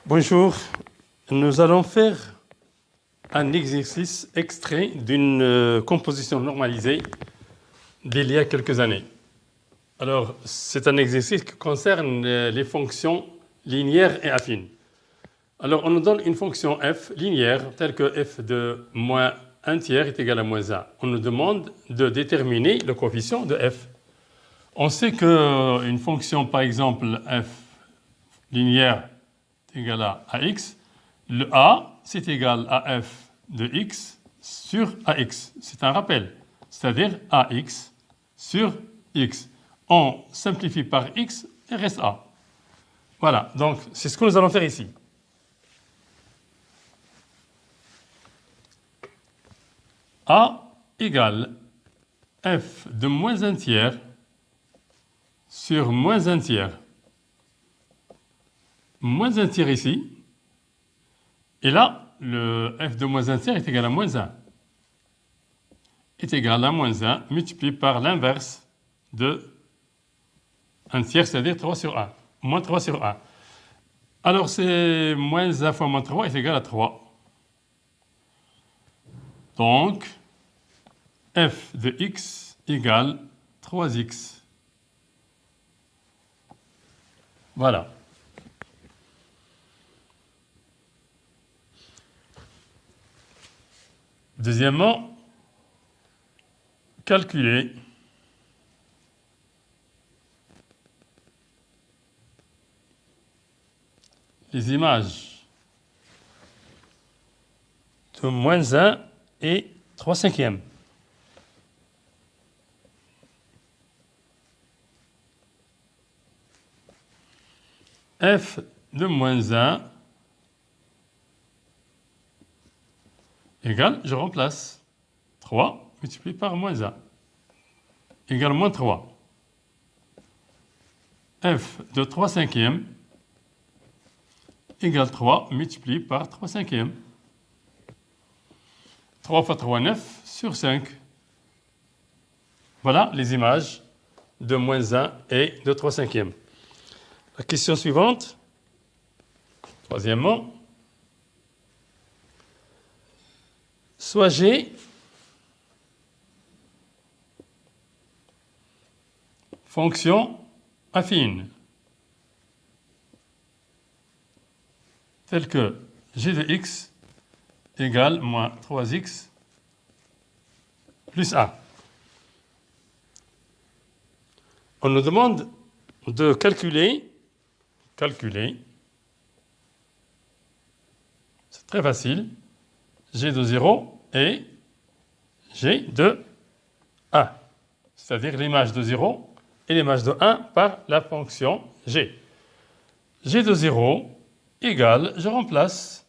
Bonjour, nous allons faire un exercice extrait d'une composition normalisée d'il y a quelques années. Alors, c'est un exercice qui concerne les fonctions linéaires et affines. Alors, on nous donne une fonction f linéaire telle que f de moins 1 tiers est égal à moins 1. On nous demande de déterminer le coefficient de f. On sait qu'une fonction, par exemple, f linéaire est égale à ax, le a, c'est égal à f de x sur ax. C'est un rappel, c'est-à-dire ax sur x. On simplifie par x et reste a. Voilà, donc c'est ce que nous allons faire ici. A égale f de moins 1 tiers sur moins 1 tiers. Moins 1 tiers ici. Et là, le f de moins 1 tiers est égal à moins 1. Est égal à moins 1 multiplié par l'inverse de 1 tiers, c'est-à-dire 3 sur 1. Moins 3 sur 1. Alors, c'est moins 1 fois moins 3 est égal à 3. Donc, f de x égale 3x. Voilà. Deuxièmement, calculer les images de moins 1 et 3 cinquièmes. F de moins 1 égale, je remplace 3 multiplié par moins 1 égale moins 3. F de 3 cinquièmes égale 3 multiplié par 3 cinquièmes. 3 fois 3, 9 sur 5. Voilà les images de moins 1 et de 3 cinquièmes. La question suivante, troisièmement, soit G fonction affine telle que g de x égale moins 3x plus 1. On nous demande de calculer, c'est très facile, g de 0 et g de 1, c'est-à-dire l'image de 0 et l'image de 1 par la fonction g. G de 0 égale, je remplace,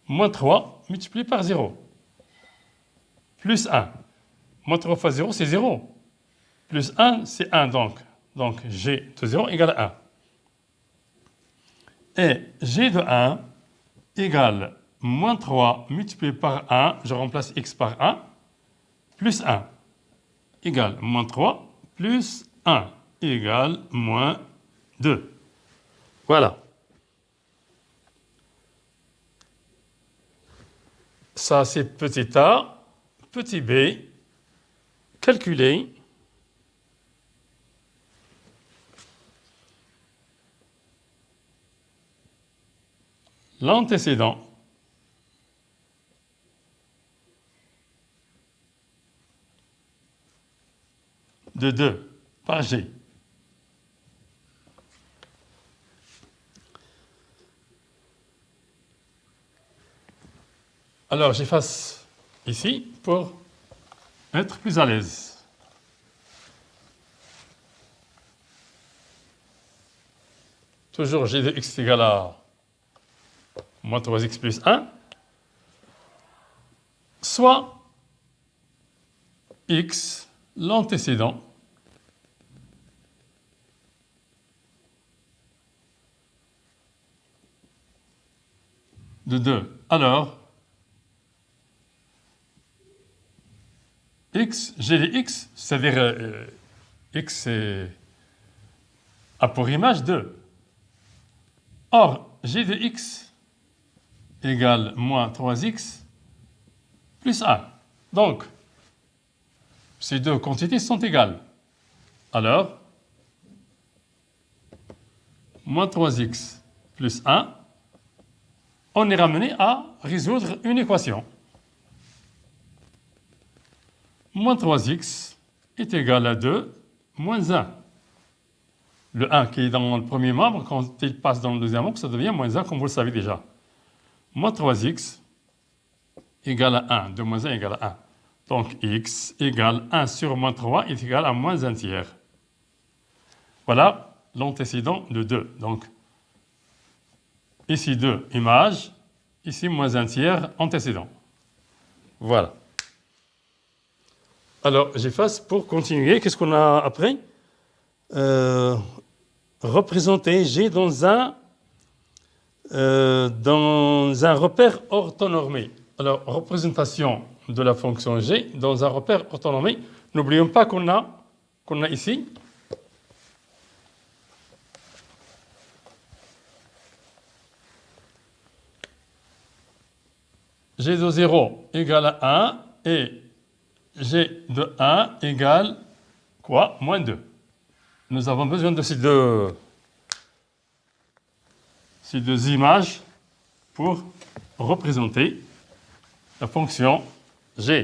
moins 3 multiplié par 0, plus 1. Moins 3 fois 0, c'est 0. Plus 1, c'est 1 donc. Donc, g de 0 égale 1. Et g de 1 égale moins 3 multiplié par 1, je remplace x par 1, plus 1, égale moins 3, plus 1, égale moins 2. Voilà. Ça, c'est petit a, petit b, calculer l'antécédent de 2 par g. Alors, j'efface ici pour être plus à l'aise. Toujours g de x égale à moins 3x plus 1, soit x, l'antécédent, de 2. Alors, x, g de x, c'est-à-dire x a pour image 2. Or, g de x égale moins 3x plus 1. Donc, ces deux quantités sont égales. Alors, moins 3x plus 1, on est ramené à résoudre une équation. Moins 3x est égal à 2 moins 1. Le 1 qui est dans le premier membre, quand il passe dans le deuxième membre, ça devient moins 1, comme vous le savez déjà. Moins 3x égale à 1. 2 moins 1 égale à 1. Donc, x égale 1 sur moins 3 est égal à moins 1 tiers. Voilà l'antécédent de 2. Donc, ici 2, image. Ici, moins 1 tiers, antécédent. Voilà. Alors, j'efface pour continuer. Qu'est-ce qu'on a après? Représenter G dans un repère orthonormé. Alors, représentation de la fonction G dans un repère orthonormé. N'oublions pas qu'on a ici G de 0 égale à 1 et G de 1 égale quoi? Moins 2. Nous avons besoin de ces deux images pour représenter la fonction G.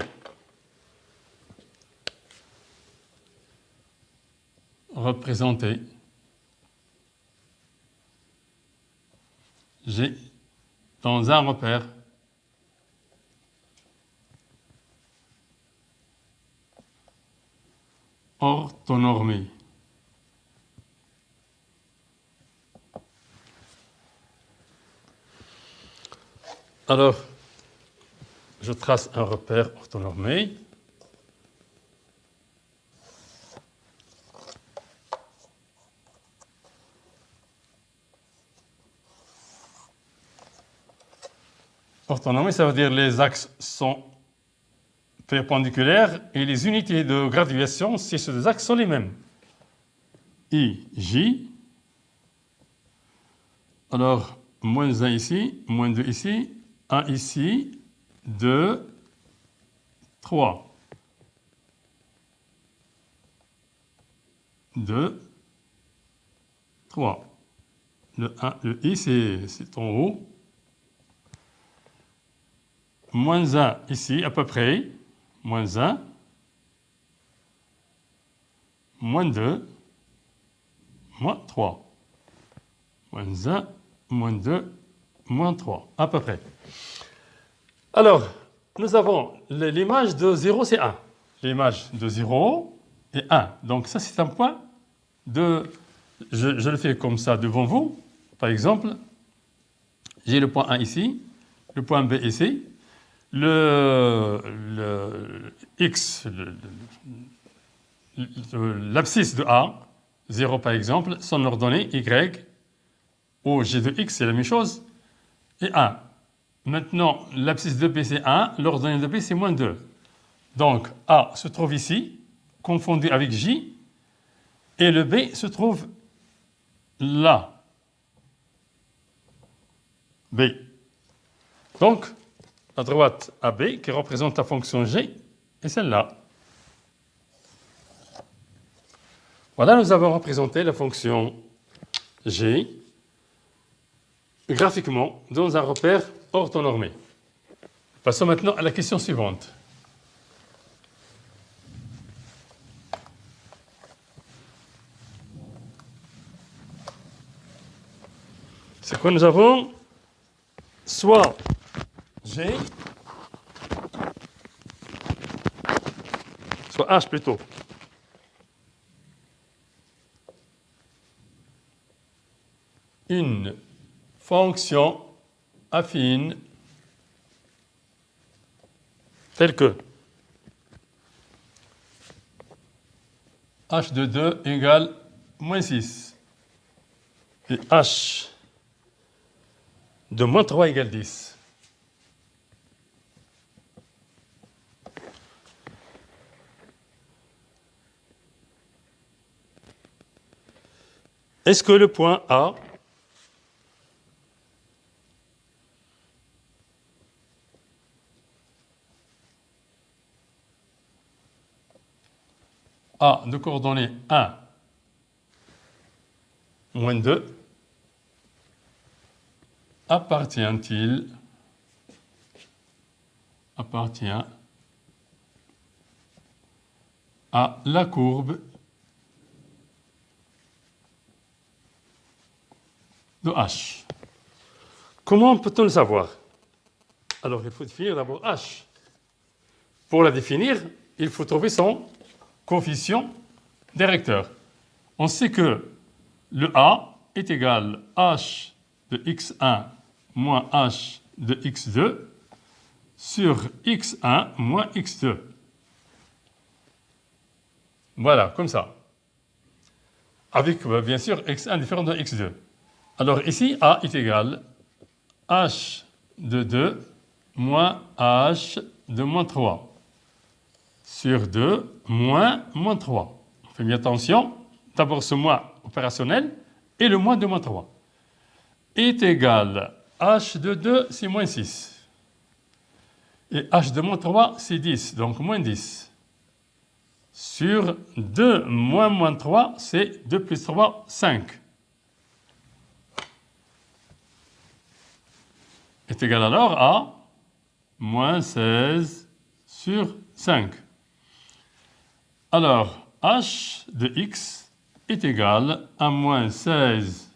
Représenter G dans un repère orthonormé. Alors, je trace un repère orthonormé. Orthonormé, ça veut dire les axes sont perpendiculaires et les unités de graduation, si ces deux axes sont les mêmes. I, J. Alors, moins 1 ici, moins 2 ici, 1 ici, 2, 3. 2, 3. Le I, c'est en haut. Moins 1 ici, à peu près. Moins 1. Moins 2. Moins 3. Moins 1, moins 2, moins 3. À peu près. Alors, nous avons l'image de 0, c'est 1. L'image de 0 est 1. Donc ça, c'est un point de... Je le fais comme ça devant vous. Par exemple, j'ai le point 1 ici, le point B ici. Le x, l'abscisse de A, 0 par exemple, son ordonnée y, ou g de x, c'est la même chose, et 1. Maintenant, l'abscisse de B, c'est 1, l'ordonnée de B, c'est moins 2. Donc, A se trouve ici, confondu avec J, et le B se trouve là. B. Donc, la droite AB, qui représente la fonction G, est celle-là. Voilà, nous avons représenté la fonction G graphiquement dans un repère orthonormé. Passons maintenant à la question suivante. C'est quoi nous avons? Soit G, soit H plutôt. Une fonction affine telle que h de 2 égale moins 6 et h de moins 3 égale 10. Est-ce que le point A A de coordonnées 1, moins 2 appartient à la courbe de H. Comment peut-on le savoir? Alors, il faut définir d'abord H. Pour la définir, il faut trouver son coefficient directeur. On sait que le A est égal à H de x1 moins H de x2 sur x1 moins x2. Voilà, comme ça. Avec, bien sûr, x1 différent de x2. Alors ici, A est égal à H de 2 moins H de moins 3 sur 2 moins 3. On fait bien attention. D'abord ce moins opérationnel et le moins de moins 3 est égal à H de 2, c'est moins 6. Et H de moins 3, c'est 10, donc moins 10. Sur 2 moins 3, c'est 2 plus 3, 5. Est égal alors à moins 16 sur 5. Alors, H de x est égal à moins 16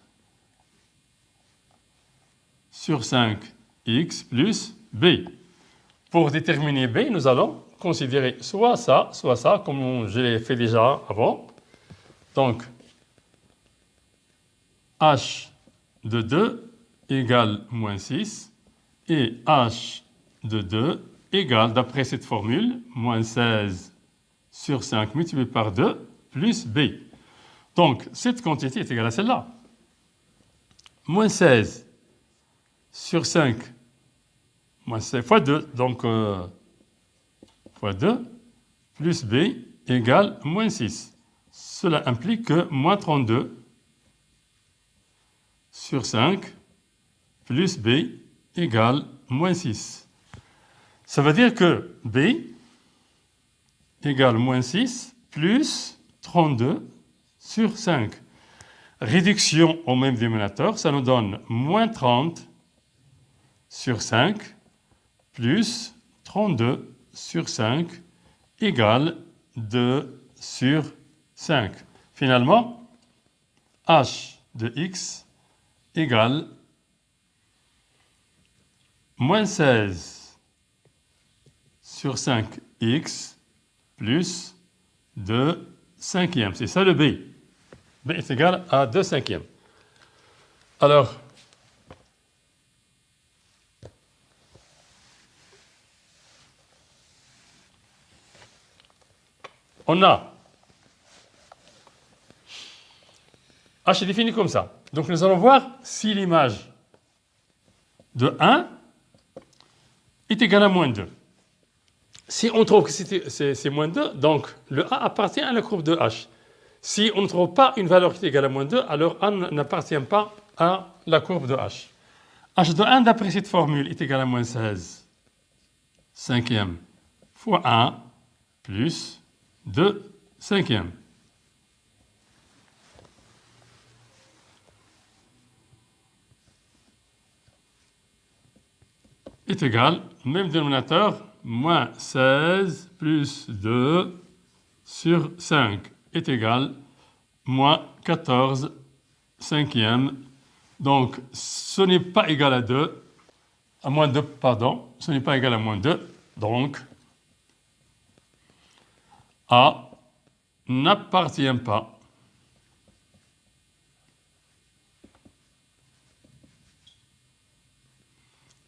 sur 5x plus b. Pour déterminer b, nous allons considérer soit ça, comme je l'ai fait déjà avant. Donc, h de 2 égale moins 6 et h de 2 égale, d'après cette formule, moins 16 sur 5 multiplié par 2 plus b. Donc, cette quantité est égale à celle-là. Moins 16 sur 5, moins 16 fois 2, donc fois 2, plus b égale moins 6. Cela implique que moins 32 sur 5 plus b égale moins 6. Ça veut dire que b égale moins 6 plus 32 sur 5. Réduction au même dénominateur, ça nous donne moins 30 sur 5 plus 32 sur 5 égale 2 sur 5. Finalement, h de x égale moins 16 sur 5x plus 2 cinquièmes. C'est ça le b. B est égal à 2 cinquièmes. Alors, on a h est défini comme ça. Donc nous allons voir si l'image de 1 est égale à moins 2. Si on trouve que c'est moins 2, donc le A appartient à la courbe de H. Si on ne trouve pas une valeur qui est égale à moins 2, alors A n'appartient pas à la courbe de H. H de 1, d'après cette formule, est égal à moins 16 cinquième fois 1 plus 2 cinquièmes. Est égal, même dénominateur, moins 16 plus 2 sur 5 est égal moins 14 cinquièmes. Donc, ce n'est pas égal à 2, à moins 2, pardon, ce n'est pas égal à moins 2, donc A n'appartient pas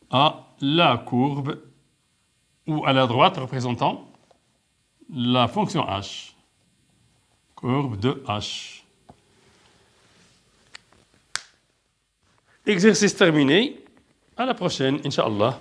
à la courbe ou à la droite représentant la fonction h, courbe de h. Exercice terminé. À la prochaine, Inch'Allah.